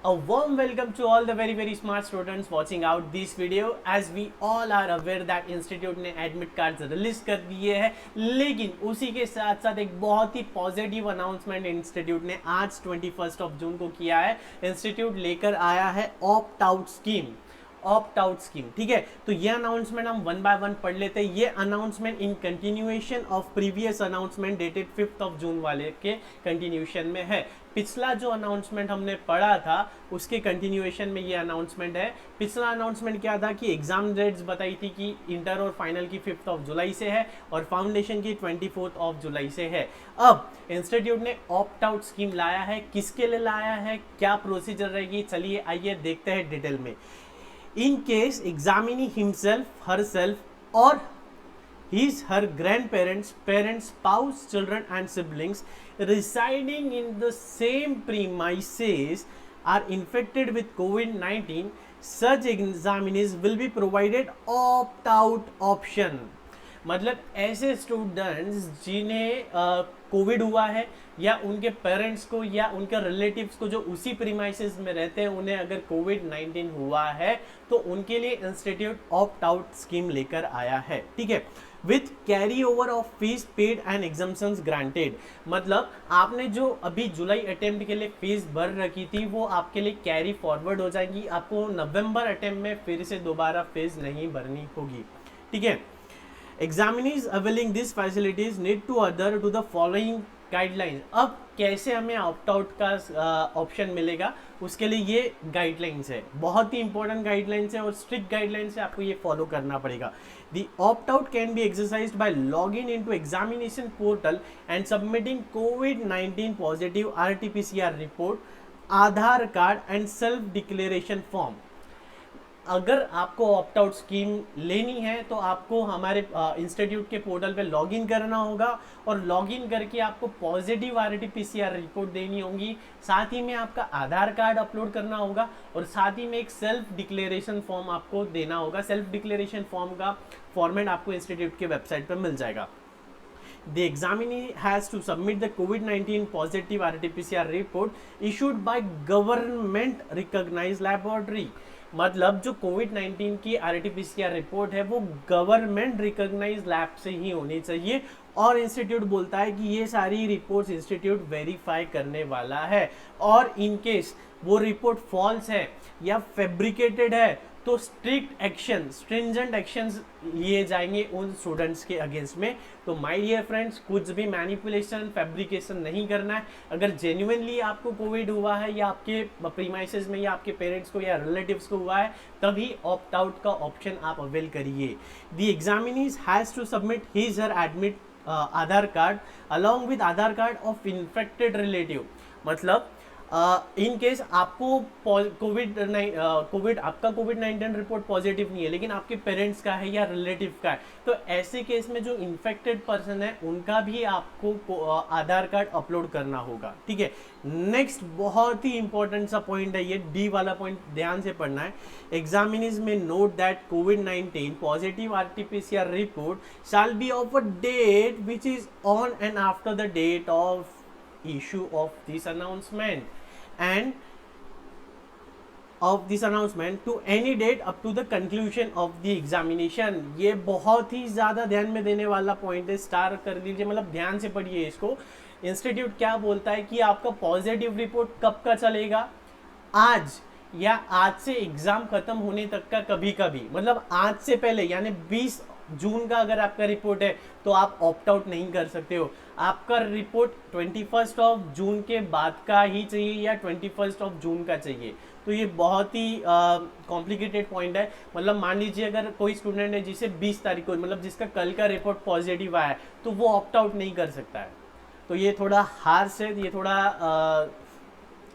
A warm welcome to all the very smart students watching out this video. As we all are aware that institute ने admit cards release कर दिए हैं, लेकिन उसी के साथ साथ एक बहुत ही पॉजिटिव अनाउंसमेंट इंस्टीट्यूट ने आज 21 जून को किया है। इंस्टीट्यूट लेकर आया है opt out scheme. Opt out scheme, ठीक है। तो ये अनाउंसमेंट हम वन बाय वन पढ़ लेते हैं। ये announcement in continuation of previous announcement dated 5 जून वाले के कंटिन्यूएशन में है। पिछला जो अनाउंसमेंट हमने पढ़ा था उसके कंटिन्यूएशन में ये अनाउंसमेंट है। पिछला अनाउंसमेंट क्या था कि एग्जाम डेट्स बताई थी कि इंटर और फाइनल की 5 जुलाई से है और फाउंडेशन की 24 जुलाई से है। अब इंस्टीट्यूट ने ऑप्ट आउट स्कीम लाया है। किसके लिए लाया है, क्या प्रोसीजर रहेगी, चलिए आइए देखते हैं डिटेल में। In case examinee himself, herself, or his, her grandparents, parents, spouse, children, and siblings residing in the same premises are infected with COVID-19, such examinees will be provided opt-out option. मतलब ऐसे students जिन्हें Covid हुआ है या उनके parents को या उनके रिलेटिव्स को जो उसी प्रीमाइसेस में रहते हैं उन्हें अगर कोविड-19 हुआ है तो उनके लिए इंस्टीट्यूट ऑप्ट आउट स्कीम लेकर आया है, ठीक है। With carry over of fees paid and exemptions granted, मतलब आपने जो अभी जुलाई अटेम्प्ट के लिए फीस भर रखी थी वो आपके लिए कैरी फॉरवर्ड हो जाएगी। आपको नवंबर अटेम्प्ट में फिर से दोबारा फीस नहीं भरनी होगी, ठीक है। Examinees availing these facilities need to adhere to the following guidelines. अब कैसे हमें ऑप्ट आउट का ऑप्शन मिलेगा, उसके लिए ये गाइडलाइंस है, बहुत ही इंपॉर्टेंट गाइडलाइंस है और स्ट्रिक्ट गाइडलाइंस है, आपको ये फॉलो करना पड़ेगा। The opt out can be exercised by logging into examination portal and submitting COVID-19 positive RT-PCR report, Aadhaar card and self declaration form. अगर आपको ऑप्ट आउट स्कीम लेनी है तो आपको हमारे इंस्टीट्यूट के पोर्टल पे लॉगिन करना होगा और लॉगिन करके आपको पॉजिटिव RT-PCR रिपोर्ट देनी होगी। साथ ही में आपका आधार कार्ड अपलोड करना होगा और साथ ही में एक सेल्फ डिक्लेरेशन फॉर्म आपको देना होगा। सेल्फ डिक्लेरेशन फॉर्म का फॉर्मेट आपको इंस्टीट्यूट के वेबसाइट पर मिल जाएगा। The examinee has to submit the COVID-19 positive RT-PCR report issued by government recognized laboratory। मतलब जो कोविड-19 की RT-PCR रिपोर्ट है वो गवर्नमेंट रिकॉग्नाइज लैब से ही होनी चाहिए और इंस्टीट्यूट बोलता है कि ये सारी रिपोर्ट्स इंस्टीट्यूट वेरीफाई करने वाला है। और इन केस वो रिपोर्ट फॉल्स है या फैब्रिकेटेड है तो स्ट्रिक्ट एक्शन, स्ट्रिंजेंट एक्शंस लिए जाएंगे उन स्टूडेंट्स के अगेंस्ट में। तो माय डियर फ्रेंड्स, कुछ भी मैनिपुलेशन, फैब्रिकेशन नहीं करना है। अगर जेन्युइनली आपको कोविड हुआ है या आपके प्रीमाइसेस में या आपके पेरेंट्स को या रिलेटिव्स को हुआ है तभी ऑप्ट आउट का ऑप्शन आप अवेल करिए। The examinees has to submit his her admit Aadhaar card along with Aadhaar card of infected relative. मतलब इन केस आपको आपका कोविड-19 रिपोर्ट पॉजिटिव नहीं है लेकिन आपके पेरेंट्स का है या रिलेटिव का है, तो ऐसे केस में जो इन्फेक्टेड पर्सन है उनका भी आपको आधार कार्ड अपलोड करना होगा, ठीक है। नेक्स्ट बहुत ही इंपॉर्टेंट सा पॉइंट है, ये डी वाला पॉइंट ध्यान से पढ़ना है। एग्जामिनीज में नोट दैट कोविड-19 positive RT-PCR report shall be of a date which is on and after the date of issue of this announcement and of this announcement to any date up to the conclusion of the examination। ये बहुत ही ज़्यादा ध्यान में देने वाला point है, star कर दीजिए, मतलब ध्यान से पढ़िए इसको। इंस्टीट्यूट क्या बोलता है कि आपका पॉजिटिव रिपोर्ट कब का चलेगा, आज या आज से एग्जाम खत्म होने तक का कभी कभी, मतलब आज से पहले यानी 20 जून का अगर आपका रिपोर्ट है तो आप ऑप्ट आउट नहीं कर सकते हो। आपका रिपोर्ट 21 जून के बाद का ही चाहिए या 21 जून का चाहिए। तो ये बहुत ही कॉम्प्लिकेटेड पॉइंट है। मतलब मान लीजिए अगर कोई स्टूडेंट है जिसे 20 तारीख को, मतलब जिसका कल का रिपोर्ट पॉजिटिव आया है तो वो ऑप्ट आउट नहीं कर सकता है। तो ये थोड़ा हार्श है, ये थोड़ा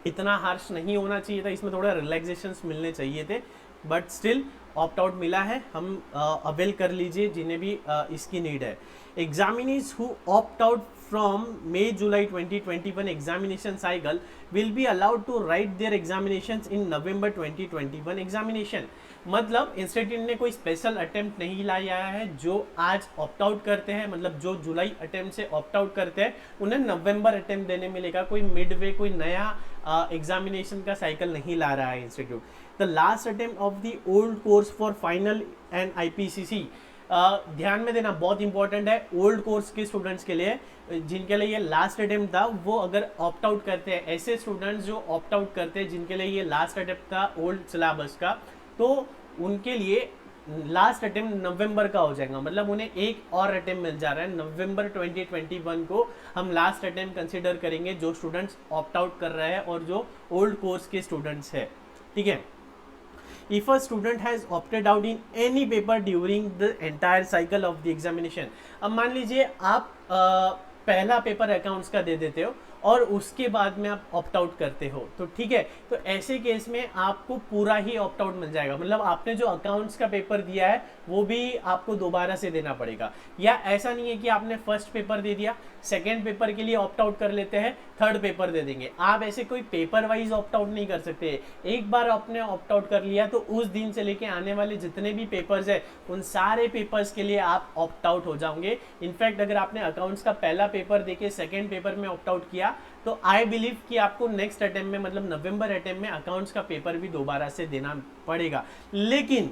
इतना हार्श नहीं होना चाहिए था, इसमें थोड़ा रिलैक्सेशंस मिलने चाहिए थे, बट स्टिल ऑप्ट आउट मिला है, हम अवेल कर लीजिए जिन्हें भी इसकी नीड है। Examinees who opt out from May-July 2021 examination cycle will be allowed to write their examinations in November 2021 examination. मतलब इंस्टीट्यूट ने कोई स्पेशल अटेम्प्ट नहीं लाया है। जो आज ऑप्ट आउट करते हैं, मतलब जो जुलाई अटेम्प्ट से ऑप्ट आउट करते हैं, उन्हें नवंबर अटेम्प्ट देने मिलेगा। कोई मिड वे कोई नया एग्जामिनेशन का साइकिल नहीं ला रहा है institute. The last attempt of the old course for final and IPCC, ध्यान में देना बहुत इंपॉर्टेंट है ओल्ड कोर्स के स्टूडेंट्स के लिए, जिनके लिए ये लास्ट अटेम्प्ट था, वो अगर ऑप्ट आउट करते हैं, ऐसे स्टूडेंट्स जो ऑप्ट आउट करते हैं जिनके लिए ये लास्ट अटेम्प्ट था ओल्ड सिलेबस का, तो उनके लिए लास्ट अटेम्प्ट नवंबर का हो जाएगा। मतलब उन्हें एक और अटेम्प्ट मिल जा रहा है। नवंबर 2021 को हम लास्ट अटेम्प्ट कंसिडर करेंगे जो स्टूडेंट्स ऑप्ट आउट कर रहे हैं और जो ओल्ड कोर्स के स्टूडेंट्स है। ठीक है। If a student has opted out in any paper during the entire cycle of the examination, अब मान लीजिए आप पहला पेपर अकाउंट्स का दे देते हो और उसके बाद में आप ऑप्ट आउट करते हो, तो ठीक है, तो ऐसे केस में आपको पूरा ही ऑप्ट आउट मिल जाएगा। मतलब आपने जो अकाउंट्स का पेपर दिया है वो भी आपको दोबारा से देना पड़ेगा। या ऐसा नहीं है कि आपने फर्स्ट पेपर दे दिया, सेकेंड पेपर के लिए ऑप्ट आउट कर लेते हैं, थर्ड पेपर दे देंगे। आप ऐसे कोई पेपर वाइज ऑप्ट आउट नहीं कर सकते। एक बार आपने ऑप्ट आउट कर लिया तो उस दिन से लेके आने वाले जितने भी पेपर्स है उन सारे पेपर्स के लिए आप ऑप्ट आउट हो जाओगे। इनफैक्ट अगर आपने अकाउंट्स का पहला पेपर देके सेकेंड पेपर में ऑप्ट आउट किया तो आई बिलीव कि आपको नेक्स्ट अटेम्प्ट में, मतलब नवंबर अटेम्प्ट में अकाउंट्स का पेपर भी दोबारा से देना पड़ेगा। लेकिन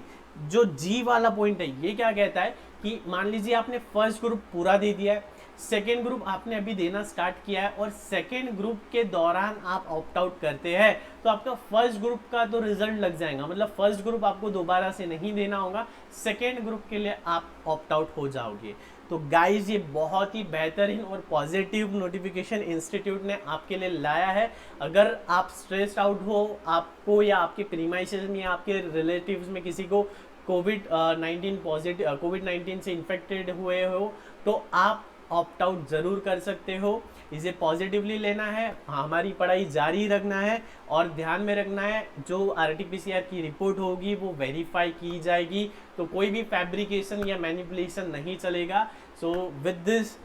जो जी वाला पॉइंट है ये क्या कहता है कि मान लीजिए आपने फर्स्ट ग्रुप पूरा दे दिया है, सेकेंड ग्रुप आपने अभी देना स्टार्ट किया है और सेकेंड ग्रुप के दौरान आप ऑप्ट आउट करते हैं तो आपका फर्स्ट ग्रुप का तो रिजल्ट लग जाएगा। मतलब फर्स्ट ग्रुप आपको दोबारा से नहीं देना होगा, सेकेंड ग्रुप के लिए आप ऑप्ट आउट हो जाओगे। तो गाइज ये बहुत ही बेहतरीन और पॉजिटिव नोटिफिकेशन इंस्टीट्यूट ने आपके लिए लाया है। अगर आप स्ट्रेस्ड आउट हो, आपको या आपके प्रीमाइसेस में या आपके रिलेटिव्स में किसी को कोविड-19 से इन्फेक्टेड हुए हो तो आप ऑप्ट आउट ज़रूर कर सकते हो। इसे पॉजिटिवली लेना है, हमारी पढ़ाई जारी रखना है और ध्यान में रखना है जो RT-PCR की रिपोर्ट होगी वो वेरीफाई की जाएगी, तो कोई भी फैब्रिकेशन या मैनिपुलेशन नहीं चलेगा। सो विद दिस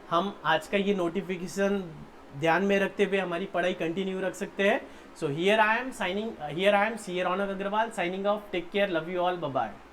हम आज का ये नोटिफिकेशन ध्यान में रखते हुए हमारी पढ़ाई कंटिन्यू रख सकते हैं। So here I am CA Raunak Agrawal signing off. Take care, love you all, bye bye.